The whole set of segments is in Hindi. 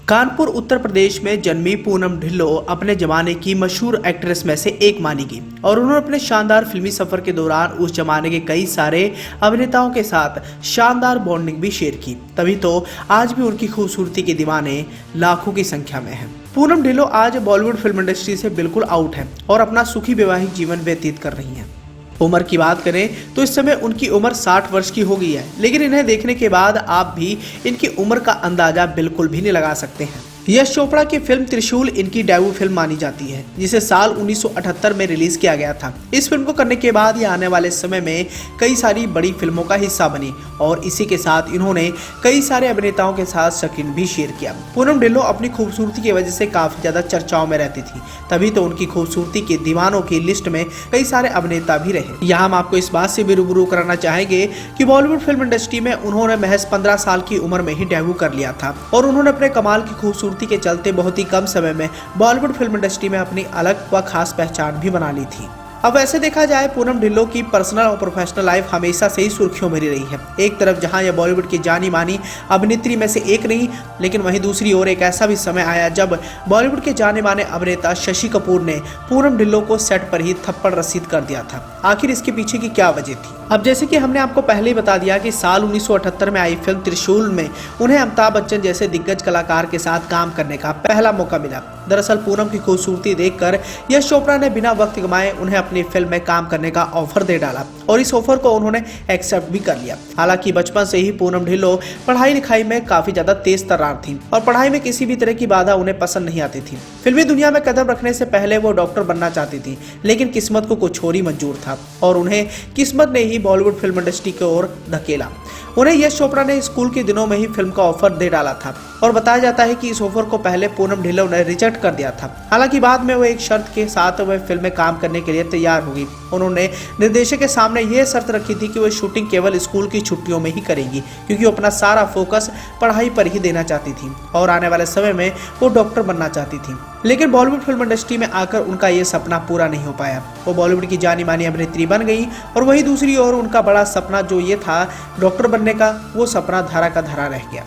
कानपुर उत्तर प्रदेश में जन्मी पूनम ढिल्लो अपने जमाने की मशहूर एक्ट्रेस में से एक मानी गई और उन्होंने अपने शानदार फिल्मी सफर के दौरान उस जमाने के कई सारे अभिनेताओं के साथ शानदार बॉन्डिंग भी शेयर की। तभी तो आज भी उनकी खूबसूरती के दीवाने लाखों की संख्या में हैं। पूनम ढिल्लो आज बॉलीवुड फिल्म इंडस्ट्री से बिल्कुल आउट है और अपना सुखी वैवाहिक जीवन व्यतीत कर रही हैं। उम्र की बात करें तो इस समय उनकी उम्र 60 वर्ष की हो गई है, लेकिन इन्हें देखने के बाद आप भी इनकी उम्र का अंदाजा बिल्कुल भी नहीं लगा सकते हैं। यश चोपड़ा की फिल्म त्रिशूल इनकी डेब्यू फिल्म मानी जाती है, जिसे साल 1978 में रिलीज किया गया था। इस फिल्म को करने के बाद ये आने वाले समय में कई सारी बड़ी फिल्मों का हिस्सा बनी और इसी के साथ इन्होंने कई सारे अभिनेताओं के साथ स्क्रीन भी शेयर किया। पूनम ढिल्लो अपनी खूबसूरती की वजह से काफी ज्यादा चर्चाओं में रहती थी, तभी तो उनकी खूबसूरती के दीवानों की लिस्ट में कई सारे अभिनेता भी रहे। यहाँ हम आपको इस बात से भी रूबरू कराना चाहेंगे कि बॉलीवुड फिल्म इंडस्ट्री में उन्होंने महज 15 साल की उम्र में ही डेब्यू कर लिया था और उन्होंने अपने कमाल की खूबसूरती के चलते बहुत ही कम समय में बॉलीवुड फिल्म इंडस्ट्री में अपनी अलग व खास पहचान भी बना ली थी। अब वैसे देखा जाए पूनम ढिल्लो की पर्सनल और प्रोफेशनल लाइफ हमेशा से ही सुर्खियों में रही है। एक तरफ जहां यह बॉलीवुड की जानी मानी अभिनेत्री में से एक रही, लेकिन वहीं दूसरी ओर एक ऐसा भी समय आया जब बॉलीवुड के जाने माने अभिनेता शशि कपूर ने पूनम ढिल्लो को सेट पर ही थप्पड़ रसीद कर दिया था। आखिर इसके पीछे की क्या वजह थी? अब जैसे कि हमने आपको पहले ही बता दिया कि साल 1978 में आई फिल्म त्रिशूल में उन्हें अमिताभ बच्चन जैसे दिग्गज कलाकार के साथ काम करने का पहला मौका मिला। दरअसल पूनम की खूबसूरती देखकर यश चोपड़ा ने बिना वक्त गंवाए उन्हें अपनी फिल्म में काम करने का ऑफर दे डाला और इस ऑफर को उन्होंने एक्सेप्ट भी कर लिया। हालांकि बचपन से ही पूनम ढिल्लो पढ़ाई लिखाई में काफी ज्यादा तेज तर्रार थी और पढ़ाई में किसी भी तरह की बाधा उन्हें पसंद नहीं आती थी। फिल्मी दुनिया में कदम रखने से पहले वो डॉक्टर बनना चाहती थी, लेकिन किस्मत को कुछ और ही मंजूर था और उन्हें किस्मत ने ही बॉलीवुड फिल्म इंडस्ट्री की ओर धकेला। उन्हें यश चोपड़ा ने स्कूल के दिनों में ही फिल्म का ऑफर दे डाला था और बताया जाता है कि इस ऑफर को पहले पूनम ढिल्लो ने रिजेक्ट कर दिया था। हालांकि बाद में वो एक शर्त के साथ वह फिल्म में काम करने के लिए तैयार हो गई। उन्होंने निर्देशक के सामने यह शर्त रखी थी कि वो शूटिंग केवल स्कूल की छुट्टियों में ही करेंगी, क्योंकि वो अपना सारा फोकस पढ़ाई पर ही देना चाहती थी और आने वाले समय में वो डॉक्टर बनना चाहती थी। लेकिन बॉलीवुड फिल्म इंडस्ट्री में आकर उनका ये सपना पूरा नहीं हो पाया। वो बॉलीवुड की जानी मानी अभिनेत्री बन गई और वहीं दूसरी ओर उनका बड़ा सपना जो ये था डॉक्टर बनने का, वो सपना धरा का धरा रह गया।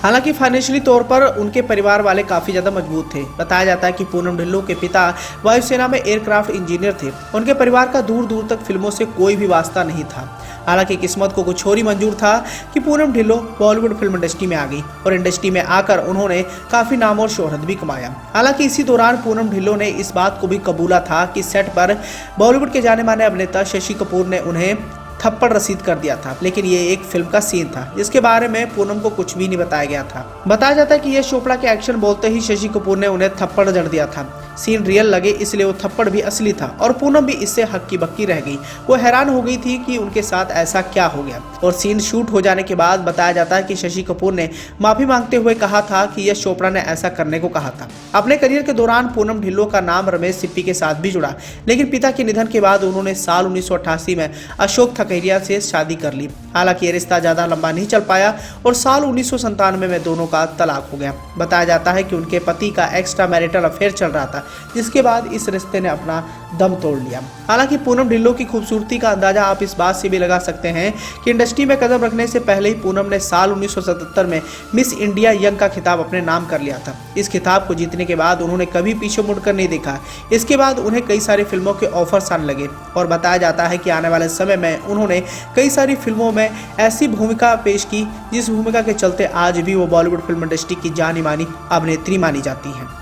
हालांकि फाइनेंशियली तौर पर उनके परिवार वाले काफी ज्यादा मजबूत थे। बताया जाता है कि पूनम ढिल्लो के पिता वायुसेना में एयरक्राफ्ट इंजीनियर थे। उनके परिवार का दूर दूर तक फिल्मों से कोई भी वास्ता नहीं था। हालांकि किस्मत को कुछ और ही मंजूर था कि पूनम ढिल्लो बॉलीवुड फिल्म इंडस्ट्री में आ गई और इंडस्ट्री में आकर उन्होंने काफी नाम और शोहरत भी कमाया। हालांकि इसी दौरान पूनम ढिल्लो ने इस बात को भी कबूला था कि सेट पर बॉलीवुड के जाने माने अभिनेता शशि कपूर ने उन्हें थप्पड़ रसीद कर दिया था, लेकिन ये एक फिल्म का सीन था जिसके बारे में पूनम को कुछ भी नहीं बताया गया था। बताया जाता है कि यश चोपड़ा के एक्शन बोलते ही शशि कपूर ने उन्हें थप्पड़ जड़ दिया था। सीन रियल लगे इसलिए वो थप्पड़ भी असली था और पूनम भी इससे हक्की बक्की रह गई। वो हैरान हो गई थी कि उनके साथ ऐसा क्या हो गया और सीन शूट हो जाने के बाद बताया जाता है कि शशि कपूर ने माफी मांगते हुए कहा था कि यश चोपड़ा ने ऐसा करने को कहा था। अपने करियर के दौरान पूनम ढिल्लो का नाम रमेश सिप्पी के साथ भी जुड़ा, लेकिन पिता के निधन के बाद उन्होंने साल 1988 में अशोक थकेरिया से शादी कर ली। हालांकि ये रिश्ता ज्यादा लंबा नहीं चल पाया और साल 1997 में दोनों का तलाक हो गया। बताया जाता है कि उनके पति का एक्स्ट्रा मैरिटल अफेयर चल रहा था, जिसके बाद इस रिश्ते ने अपना दम तोड़ लिया। हालांकि पूनम ढिल्लो की खूबसूरती का अंदाजा आप इस बात से भी लगा सकते हैं कि इंडस्ट्री में कदम रखने से पहले ही पूनम ने साल 1977 में मिस इंडिया यंग का खिताब अपने नाम कर लिया था। इस खिताब को जीतने के बाद उन्होंने कभी पीछे मुड़कर नहीं देखा। इसके बाद उन्हें कई सारी फिल्मों के ऑफर्स आने लगे और बताया जाता है कि आने वाले समय में उन्होंने कई सारी फिल्मों में ऐसी भूमिका पेश की जिस भूमिका के चलते आज भी वो बॉलीवुड फिल्म इंडस्ट्री की जानी मानी अभिनेत्री मानी जाती हैं।